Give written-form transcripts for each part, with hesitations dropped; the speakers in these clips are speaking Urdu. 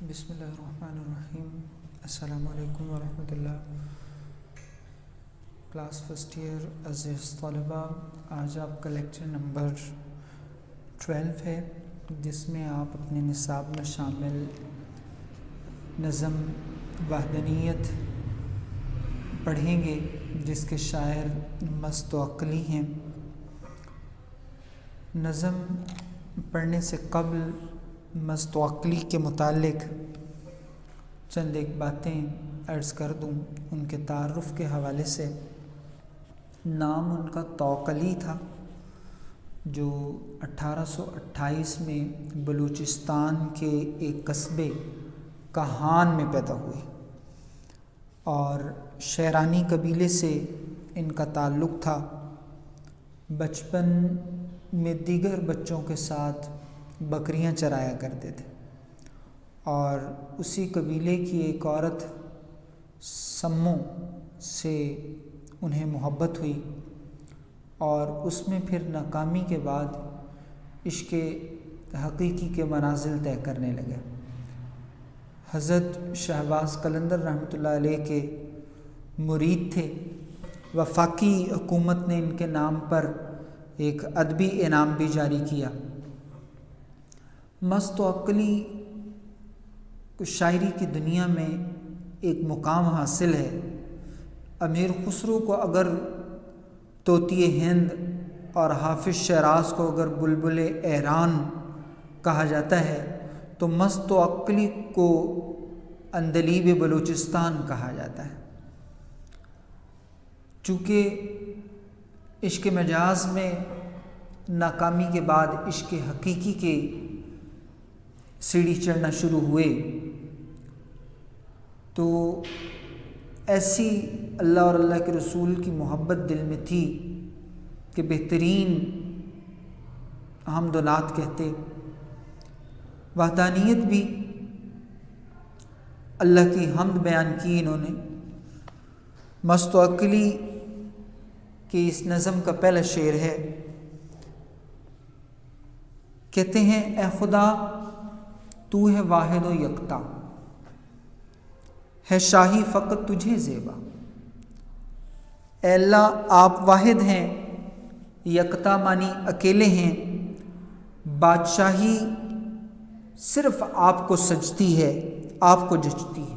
بسم اللہ الرحمن الرحیم۔ السلام علیکم ورحمۃ اللہ۔ کلاس فرسٹ ایئر عزیز طلباء، آج آپ کا لیکچر نمبر 12 ہے، جس میں آپ اپنے نصاب میں شامل نظم وحدانیت پڑھیں گے، جس کے شاعر مستوقلی ہیں۔ نظم پڑھنے سے قبل مستوقلی کے متعلق چند ایک باتیں عرض کر دوں۔ ان کے تعارف کے حوالے سے، نام ان کا توقلی تھا، جو 1828 میں بلوچستان کے ایک قصبے کہان میں پیدا ہوئے، اور شیرانی قبیلے سے ان کا تعلق تھا۔ بچپن میں دیگر بچوں کے ساتھ بکریاں چرایا کرتے تھے، اور اسی قبیلے کی ایک عورت سمو سے انہیں محبت ہوئی، اور اس میں پھر ناکامی کے بعد عشق حقیقی کے منازل طے کرنے لگے۔ حضرت شہباز قلندر رحمۃ اللہ علیہ کے مرید تھے۔ وفاقی حکومت نے ان کے نام پر ایک ادبی انعام بھی جاری کیا۔ مستوقلی کو شاعری کی دنیا میں ایک مقام حاصل ہے۔ امیر خسرو کو اگر طوطی ہند اور حافظ شیراز کو اگر بلبل ایران کہا جاتا ہے، تو مستوقلی کو عندلیب بلوچستان کہا جاتا ہے۔ چونکہ عشق مجاز میں ناکامی کے بعد عشق حقیقی کے سیڑھی چڑھنا شروع ہوئے، تو ایسی اللہ اور اللہ کے رسول کی محبت دل میں تھی کہ بہترین حمد و نعت کہتے۔ وحدانیت بھی اللہ کی حمد بیان کی انہوں نے۔ مستوقلی کی اس نظم کا پہلا شعر ہے، کہتے ہیں: اے خدا تو ہے واحد و یکتا، ہے شاہی فقط تجھے زیبا۔ اے اللہ، آپ واحد ہیں، یکتا معنی اکیلے ہیں، بادشاہی صرف آپ کو سجتی ہے، آپ کو جچتی ہے۔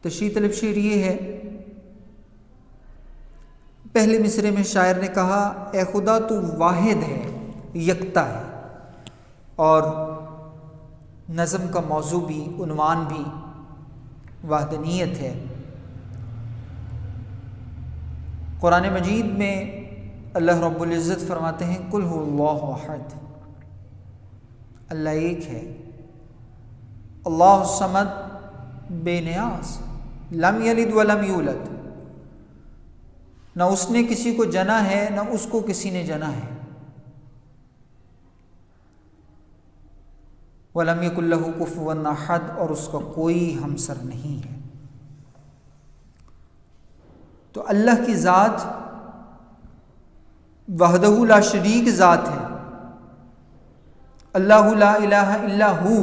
تشریح طلب شعر یہ ہے، پہلے مصرعے میں شاعر نے کہا اے خدا تو واحد ہے، یکتا ہے، اور نظم کا موضوع بھی، عنوان بھی وحدانیت ہے۔ قرآن مجید میں اللہ رب العزت فرماتے ہیں قل هو اللہ احد، اللہ ایک ہے، اللہ الصمد، بے نیاز، لم یلد ولم یولد، نہ اس نے کسی کو جنا ہے، نہ اس کو کسی نے جنا ہے۔ وَلَمْ يَكُنْ لَهُ كُفُوًا أَحَدٌ، اور اس کا کوئی ہمسر نہیں ہے۔ تو اللہ کی ذات وحدہ لا شریک ذات ہے۔ اللہ لا الہ الا ہو،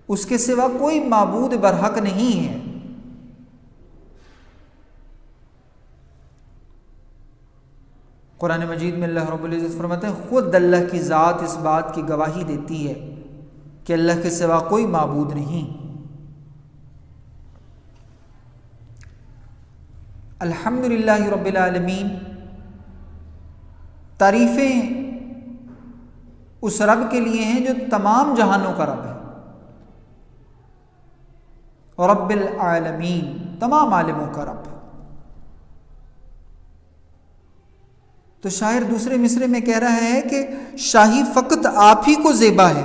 اس کے سوا کوئی معبود برحق نہیں ہے۔ قرآن مجید میں اللہ رب العزت فرماتے ہیں خود اللہ کی ذات اس بات کی گواہی دیتی ہے کہ اللہ کے سوا کوئی معبود نہیں۔ الحمدللہ رب العالمین، تعریفیں اس رب کے لیے ہیں جو تمام جہانوں کا رب ہے۔ رب العالمین، تمام عالموں کا رب۔ تو شاعر دوسرے مصرعے میں کہہ رہا ہے کہ شاہی فقط آپ ہی کو زیبا ہے،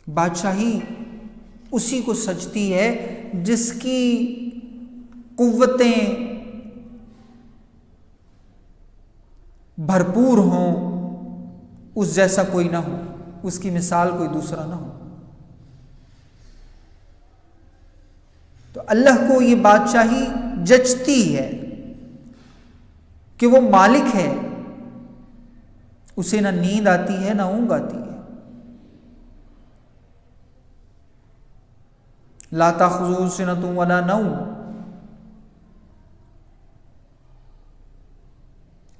بادشاہی اسی کو سجتی ہے جس کی قوتیں بھرپور ہوں، اس جیسا کوئی نہ ہو، اس کی مثال کوئی دوسرا نہ ہو۔ تو اللہ کو یہ بادشاہی جچتی ہے کہ وہ مالک ہے، اسے نہ نیند آتی ہے نہ اونگ آتی ہے۔ لا تأخذہ سنۃ ولا نوم،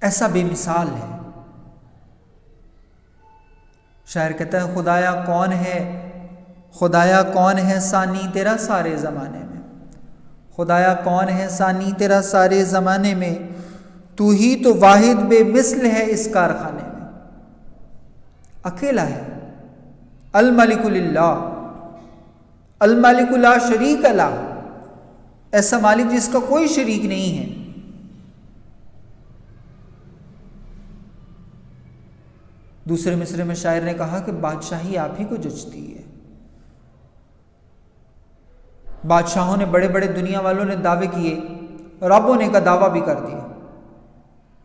ایسا بے مثال ہے۔ شاعر کہتا ہے خدایا کون ہے، خدایا کون ہے ثانی تیرا سارے زمانے میں، خدایا کون ہے ثانی تیرا سارے زمانے میں، تو ہی تو واحد بے مثل ہے اس کارخانے میں، اکیلا ہے۔ الملک للہ، الملک لا شریک لہ، ایسا مالک جس کا کوئی شریک نہیں ہے۔ دوسرے مصرے میں شاعر نے کہا کہ بادشاہی آپ ہی کو جچتی ہے۔ بادشاہوں نے، بڑے بڑے دنیا والوں نے دعوے کیے، ربوں نے کا دعویٰ بھی کر دیا۔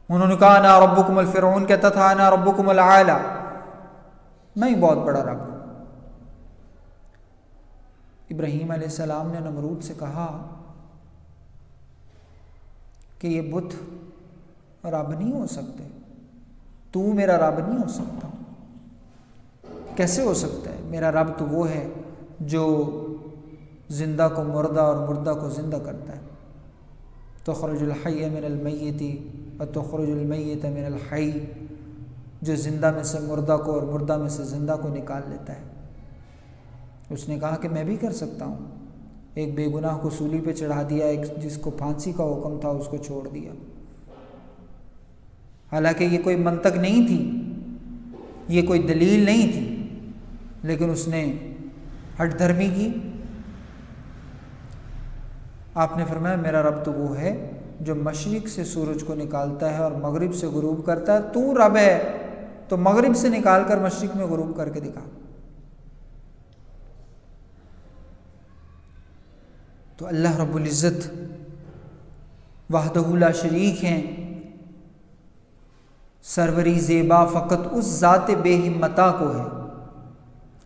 انہوں نے کہا انا ربکم، الفرعون کہتا تھا انا ربکم الاعلی، میں ہی بہت بڑا رب ہوں۔ ابراہیم علیہ السلام نے نمرود سے کہا کہ یہ بت رب نہیں ہو سکتے، تو میرا رب نہیں ہو سکتا۔ کیسے ہو سکتا ہے؟ میرا رب تو وہ ہے جو زندہ کو مردہ اور مردہ کو زندہ کرتا ہے۔ تخرج الحی من المیت وتخرج المیت من الحی، جو زندہ میں سے مردہ کو اور مردہ میں سے زندہ کو نکال لیتا ہے۔ اس نے کہا کہ میں بھی کر سکتا ہوں، ایک بے گناہ کو سولی پہ چڑھا دیا، ایک جس کو پھانسی کا حکم تھا اس کو چھوڑ دیا۔ حالانکہ یہ کوئی منطق نہیں تھی، یہ کوئی دلیل نہیں تھی، لیکن اس نے ہٹ دھرمی کی۔ آپ نے فرمایا میرا رب تو وہ ہے جو مشرق سے سورج کو نکالتا ہے اور مغرب سے غروب کرتا ہے، تو رب ہے تو مغرب سے نکال کر مشرق میں غروب کر کے دکھا۔ تو اللہ رب العزت وحدہ لا شریک ہیں۔ سروری زیبا فقط اس ذات بے ہمتا کو ہے،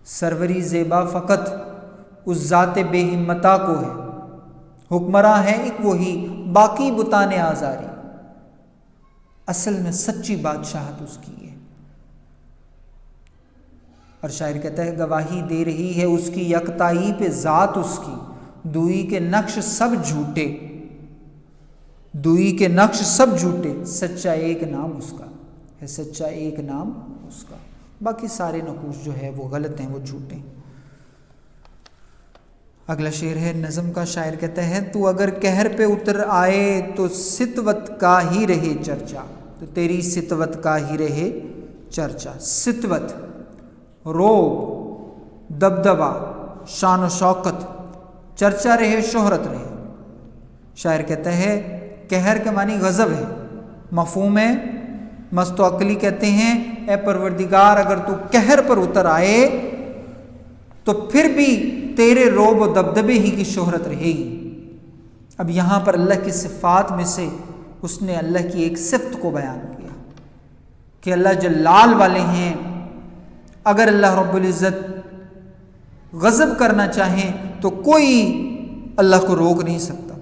سروری زیبا فقط اس ذات بے ہمتا کو ہے، حکمراں ہے ایک وہی باقی بتانے آزاری، اصل میں سچی بادشاہت اس کی ہے۔ اور شاعر کہتا ہے گواہی دے رہی ہے اس کی یکتائی پہ ذات اس کی، دوئی کے نقش سب جھوٹے، دوئی کے نقش سب جھوٹے، سچا ایک نام اس کا ہے، سچا ایک نام اس کا، باقی سارے نقوش جو ہے وہ غلط ہیں، وہ جھوٹے ہیں۔ اگلا شعر ہے نظم کا۔ شاعر کہتا ہے تو اگر قہر پہ اتر آئے تو ستوت کا ہی رہے چرچا، تو تیری ستوت کا ہی رہے چرچا۔ ستوت، روب، دبدبا، شان و شوکت، چرچا رہے، شہرت رہے۔ شاعر کہتا ہے قہر کے معنی غضب ہے، مفہوم ہے مست و عقلی کہتے ہیں اے پروردگار اگر تو قہر پر اتر آئے تو پھر بھی تیرے روب و دبدبے ہی کی شہرت رہے گی۔ اب یہاں پر اللہ کی صفات میں سے اس نے اللہ کی ایک صفت کو بیان کیا کہ اللہ جلال والے ہیں۔ اگر اللہ رب العزت غضب کرنا چاہیں تو کوئی اللہ کو روک نہیں سکتا۔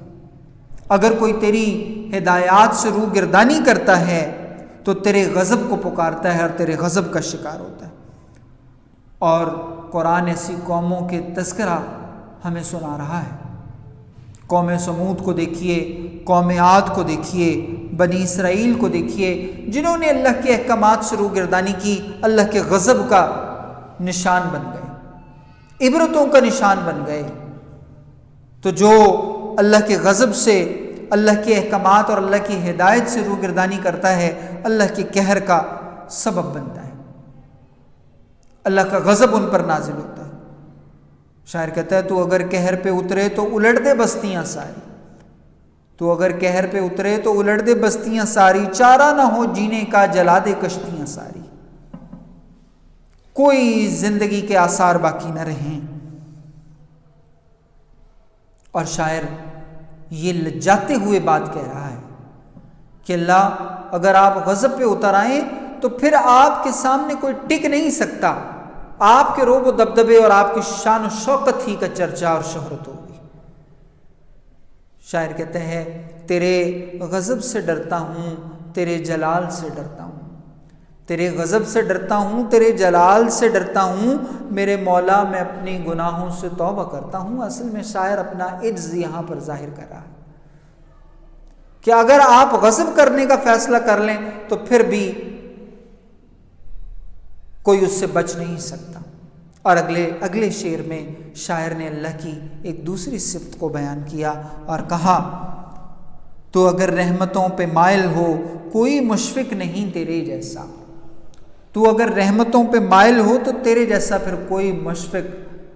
اگر کوئی تیری ہدایات سے روح گردانی کرتا ہے تو تیرے غضب کو پکارتا ہے اور تیرے غضب کا شکار ہوتا ہے۔ اور قرآن ایسی قوموں کے تذکرہ ہمیں سنا رہا ہے۔ قوم سمود کو دیکھیے، قوم عاد کو دیکھیے، بنی اسرائیل کو دیکھیے، جنہوں نے اللہ کے احکامات سے روح گردانی کی، اللہ کے غضب کا نشان بن گئے، عبرتوں کا نشان بن گئے۔ تو جو اللہ کے غضب سے، اللہ کے احکامات اور اللہ کی ہدایت سے روح گردانی کرتا ہے، اللہ کے قہر کا سبب بنتا ہے، اللہ کا غضب ان پر نازل ہوتا ہے۔ شاعر کہتا ہے تو اگر قہر پہ اترے تو الٹ دے بستیاں ساری، تو اگر قہر پہ اترے تو الٹ دے بستیاں ساری، چارہ نہ ہو جینے کا جلا دے کشتیاں ساری، کوئی زندگی کے آثار باقی نہ رہیں۔ اور شاعر یہ لجاتے ہوئے بات کہہ رہا ہے کہ اللہ اگر آپ غضب پہ اتر آئیں تو پھر آپ کے سامنے کوئی ٹک نہیں سکتا، آپ کے روب و دبدبے اور آپ کی شان و شوکت ہی کا چرچا اور شہرت ہوگی۔ شاعر کہتے ہیں تیرے غضب سے ڈرتا ہوں، تیرے جلال سے ڈرتا ہوں، تیرے غضب سے ڈرتا ہوں، تیرے جلال سے ڈرتا ہوں، میرے مولا میں اپنی گناہوں سے توبہ کرتا ہوں۔ اصل میں شاعر اپنا عجز یہاں پر ظاہر کر رہا ہے کہ اگر آپ غضب کرنے کا فیصلہ کر لیں تو پھر بھی کوئی اس سے بچ نہیں سکتا۔ اور اگلے شعر میں شاعر نے اللہ کی ایک دوسری صفت کو بیان کیا اور کہا، تو اگر رحمتوں پہ مائل ہو کوئی مشفق نہیں تیرے جیسا، تو اگر رحمتوں پہ مائل ہو تو تیرے جیسا پھر کوئی مشفق،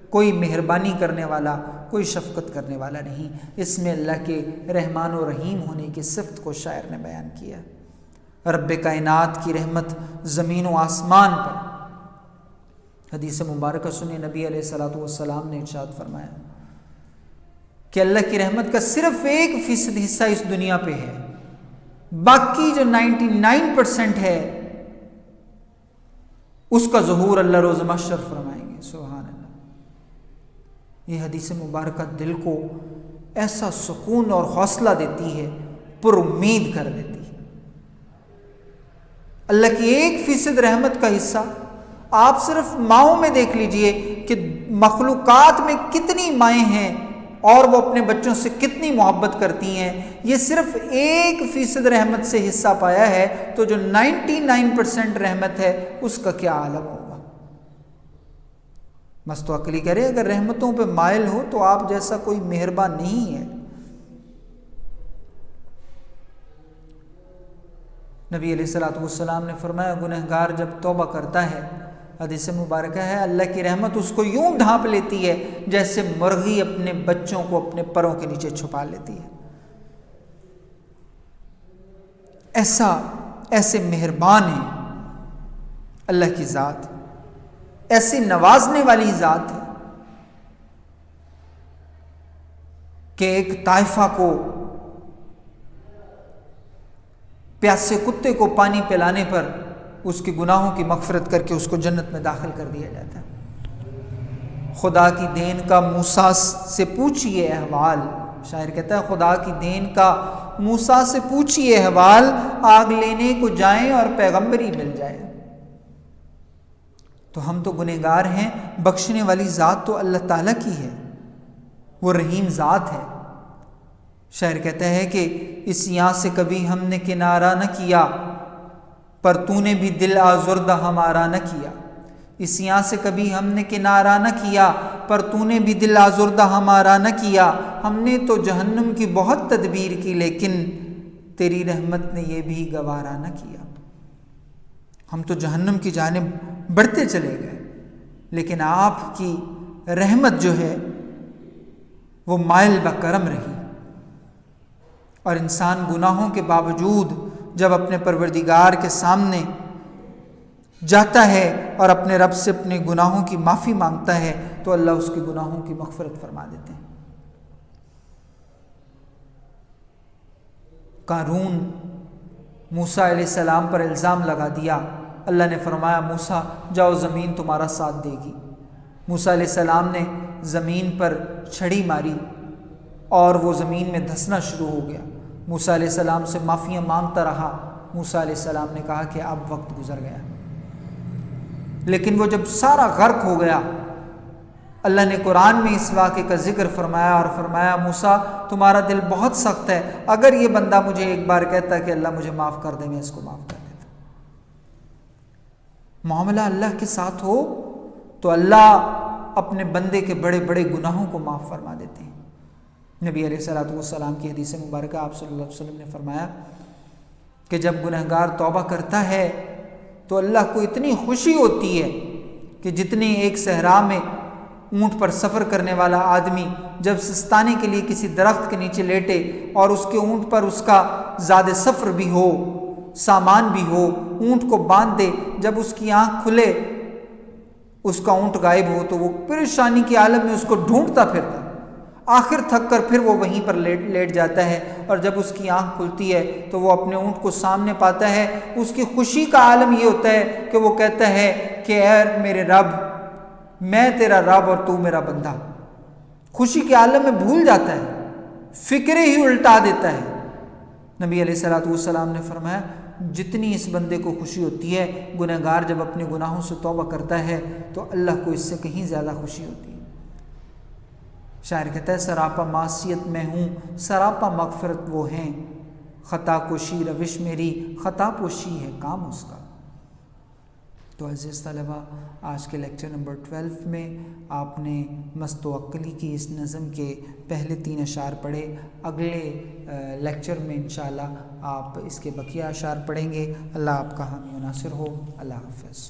کوئی مہربانی کرنے والا، کوئی شفقت کرنے والا نہیں۔ اس میں اللہ کے رحمان و رحیم ہونے کی صفت کو شاعر نے بیان کیا۔ رب کائنات کی رحمت زمین و آسمان پر۔ حدیث مبارکہ سنیں، نبی علیہ الصلوۃ والسلام نے ارشاد فرمایا کہ اللہ کی رحمت کا صرف 1% حصہ اس دنیا پہ ہے، باقی جو 99% ہے اس کا ظہور اللہ روز محشر فرمائیں گے۔ سبحان اللہ۔ یہ حدیث مبارکہ دل کو ایسا سکون اور حوصلہ دیتی ہے، پر امید کر دیتی ہے۔ اللہ کی 1% رحمت کا حصہ آپ صرف ماؤں میں دیکھ لیجئے کہ مخلوقات میں کتنی مائیں ہیں اور وہ اپنے بچوں سے کتنی محبت کرتی ہیں۔ یہ صرف 1% رحمت سے حصہ پایا ہے تو جو 99% رحمت ہے اس کا کیا عالم ہوگا۔ مست و عقلی کرے اگر رحمتوں پہ مائل ہو تو آپ جیسا کوئی مہربان نہیں ہے۔ نبی علیہ الصلوۃ والسلام نے فرمایا گنہگار جب توبہ کرتا ہے، حدیث مبارکہ ہے، اللہ کی رحمت اس کو یوں ڈھانپ لیتی ہے جیسے مرغی اپنے بچوں کو اپنے پروں کے نیچے چھپا لیتی ہے۔ ایسے مہربان ہیں اللہ کی ذات، ایسی نوازنے والی ذات ہے کہ ایک طائفہ کو پیاسے کتے کو پانی پلانے پر اس کے گناہوں کی مغفرت کر کے اس کو جنت میں داخل کر دیا جاتا ہے۔ خدا کی دین کا موسیٰ سے پوچھئے احوال، شاعر کہتا ہے خدا کی دین کا موسیٰ سے پوچھئے احوال، آگ لینے کو جائیں اور پیغمبری مل جائے۔ تو ہم تو گنہگار ہیں، بخشنے والی ذات تو اللہ تعالیٰ کی ہے، وہ رحیم ذات ہے۔ شاعر کہتا ہے کہ اس یہاں سے کبھی ہم نے کنارہ نہ کیا، پر تو نے بھی دل آزردہ ہمارا نہ کیا۔ اس یہاں سے کبھی ہم نے کنارہ نہ کیا، پر تو نے بھی دل آزردہ ہمارا نہ کیا۔ ہم نے تو جہنم کی بہت تدبیر کی، لیکن تیری رحمت نے یہ بھی گوارا نہ کیا۔ ہم تو جہنم کی جانب بڑھتے چلے گئے، لیکن آپ کی رحمت جو ہے وہ مائل بکرم رہی۔ اور انسان گناہوں کے باوجود جب اپنے پروردگار کے سامنے جاتا ہے اور اپنے رب سے اپنے گناہوں کی معافی مانگتا ہے تو اللہ اس کے گناہوں کی مغفرت فرما دیتے ہیں۔ قارون موسیٰ علیہ السلام پر الزام لگا دیا، اللہ نے فرمایا موسیٰ جاؤ زمین تمہارا ساتھ دے گی۔ موسیٰ علیہ السلام نے زمین پر چھڑی ماری اور وہ زمین میں دھسنا شروع ہو گیا۔ موسیٰ علیہ السلام سے معافیاں مانگتا رہا۔ موسیٰ علیہ السلام نے کہا کہ اب وقت گزر گیا۔ لیکن وہ جب سارا غرق ہو گیا، اللہ نے قرآن میں اس واقعے کا ذکر فرمایا اور فرمایا موسیٰ تمہارا دل بہت سخت ہے، اگر یہ بندہ مجھے ایک بار کہتا کہ اللہ مجھے معاف کر دے میں اس کو معاف کر دیتا۔ معاملہ اللہ کے ساتھ ہو تو اللہ اپنے بندے کے بڑے بڑے گناہوں کو معاف فرما دیتے ہیں۔ نبی علیہ الصلوۃ والسلام کی حدیث مبارکہ آپ صلی اللہ علیہ وسلم نے فرمایا کہ جب گنہگار توبہ کرتا ہے تو اللہ کو اتنی خوشی ہوتی ہے کہ جتنی ایک صحرا میں اونٹ پر سفر کرنے والا آدمی جب سستانے کے لیے کسی درخت کے نیچے لیٹے اور اس کے اونٹ پر اس کا زاد سفر بھی ہو، سامان بھی ہو، اونٹ کو باندھ دے، جب اس کی آنکھ کھلے اس کا اونٹ غائب ہو تو وہ پریشانی کے عالم میں اس کو ڈھونڈتا پھرتا، آخر تھک کر پھر وہ وہیں پر لیٹ جاتا ہے، اور جب اس کی آنکھ کھلتی ہے تو وہ اپنے اونٹ کو سامنے پاتا ہے۔ اس کی خوشی کا عالم یہ ہوتا ہے کہ وہ کہتا ہے کہ اے میرے رب، میں تیرا رب اور تو میرا بندہ۔ خوشی کے عالم میں بھول جاتا ہے، فکریں ہی الٹا دیتا ہے۔ نبی علیہ الصلوۃ والسلام نے فرمایا جتنی اس بندے کو خوشی ہوتی ہے، گنہگار جب اپنے گناہوں سے توبہ کرتا ہے تو اللہ کو اس سے کہیں زیادہ خوشی ہوتی ہے۔ شاعر کہتا ہے سراپا معصیت میں ہوں، سراپا مغفرت وہ ہیں، خطا کوشی روش میری، خطا پوشی ہے کام اس کا۔ تو عزیز طلبہ، آج کے لیکچر نمبر 12 میں آپ نے مست و عقلی کی اس نظم کے پہلے 3 اشعار پڑھے۔ اگلے لیکچر میں انشاءاللہ آپ اس کے بقیہ اشعار پڑھیں گے۔ اللہ آپ کا حامی و ناصر ہو۔ اللہ حافظ۔